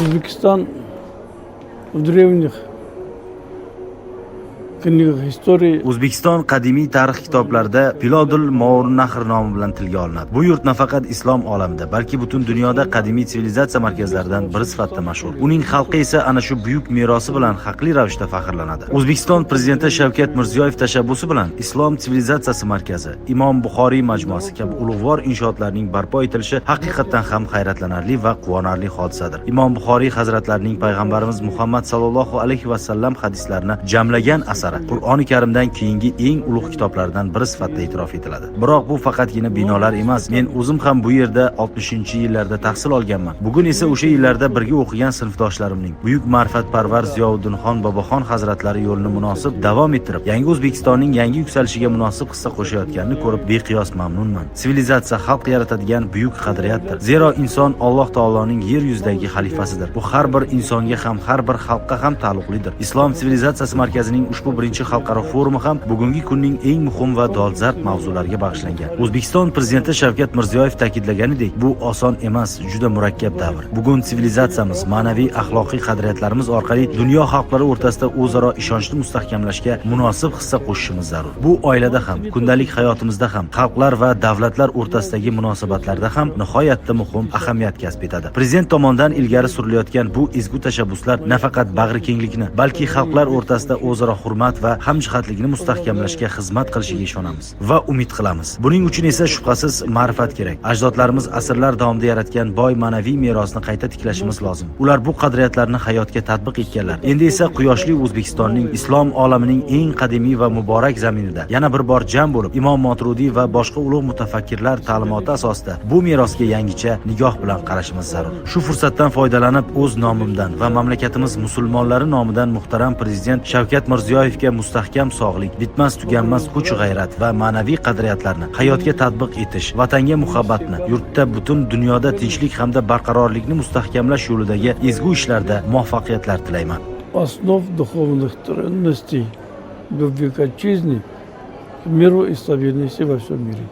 Узбекистан в древних kniga истории O'zbekiston qadimiy tarix kitoblarida Bilodul Mournahr nomi bilan tilga olinadi. Bu yurt nafaqat islom olamida, balki butun dunyoda qadimiy sivilizatsiya markazlaridan biri sifatida mashhur. Uning xalqi esa ana shu buyuk merosi bilan haqli ravishda faxrlanadi. O'zbekiston prezidenti Shavkat Mirziyoyev tashabbusi bilan Islom sivilizatsiyasi markazi, Imom Buxoriy majmuasi kabi ulug'vor inshootlarning barpo etilishi haqiqatan ham hayratlanarli va quvonarli hodisadir. Imom Buxoriy hazratlarining payg'ambarimiz Muhammad sallallohu alayhi va sallam hadislarini jamlagan asar Qur'oni Karimdan keyingi eng ulug' kitoblardan biri sifatida e'tirof etiladi. Biroq bu faqatgina binolar emas. Men o'zim ham bu yerda 60-yillarda tahsil olganman. Bugun esa o'sha yillarda birga o'qigan sinfdoshlarimning buyuk ma'rifatparvar Ziyovuddinxon Boboxon hazratlari yo'lini munosib davom ettirib, yangi O'zbekistonning yangi yuksalishiga munosib hissa qo'shayotganini ko'rib beqiyos mamnunman. Sivilizatsiya xalq yaratadigan buyuk qadriyatdir. Zero inson Alloh taoloning yer yuzidagi xalifasidir. Bu har bir insonga ham, har bir xalqqa ham taalluqlidir. Islom sivilizatsiyasi markazining ushbu birinchi xalqaro forumi ham bugungi kunning eng muhim va dolzarb mavzulariga bag'ishlangan. O'zbekiston prezidenti Shavkat Mirziyoyev ta'kidlaganidek, bu oson emas, juda murakkab davr. Bugun sivilizatsiyamiz, ma'naviy axloqiy qadriyatlarimiz orqali dunyo xalqlari o'rtasida o'zaro ishonchni mustahkamlashga munosib hissa qo'shishimiz zarur. Bu oilada ham, kundalik hayotimizda ham, xalqlar va davlatlar o'rtasidagi munosabatlarda ham nihoyatda muhim ahamiyat kasb etadi. Prezident tomonidan ilgari surilayotgan bu ezgu tashabbuslar nafaqat bag'rikenglikni, balki xalqlar o'rtasida o'zaro hurmat va hamjihatlikni mustahkamlashga xizmat qilishiga ishonamiz va umid qilamiz. Buning uchun esa shubhasiz ma'rifat kerak. Ajdodlarimiz asrlar davomida yaratgan boy ma'naviy merosni qayta tiklashimiz lozim. Ular bu qadriyatlarni hayotga tatbiq etganlar. Endi esa quyoshli O'zbekistonning, islom olamining eng qadimiy va muborak zaminida yana bir bor jam bo'lib, Imom Moturidiy va boshqa ulug' mutafakkirlar ta'limoti asosida bu merosga yangicha nigoh bilan qarashimiz zarur. Shu fursatdan foydalanib, o'z nomimdan va mamlakatimiz musulmonlari nomidan muhtaram prezident Shavkat Mirziyoyevga mustahkam sog'lik, bitmas tuganmas kuch-g'ayrat va ma'naviy qadriyatlarni hayotga tatbiq etish, vatanga muhabbatni, yurtda butun dunyoda tinchlik hamda barqarorlikni mustahkamlash yo'lidagi ezgu ishlarda muvaffaqiyatlar tilayman. Основ духовных ценностей любви к отчизне, к миру и стабильности во всем мире.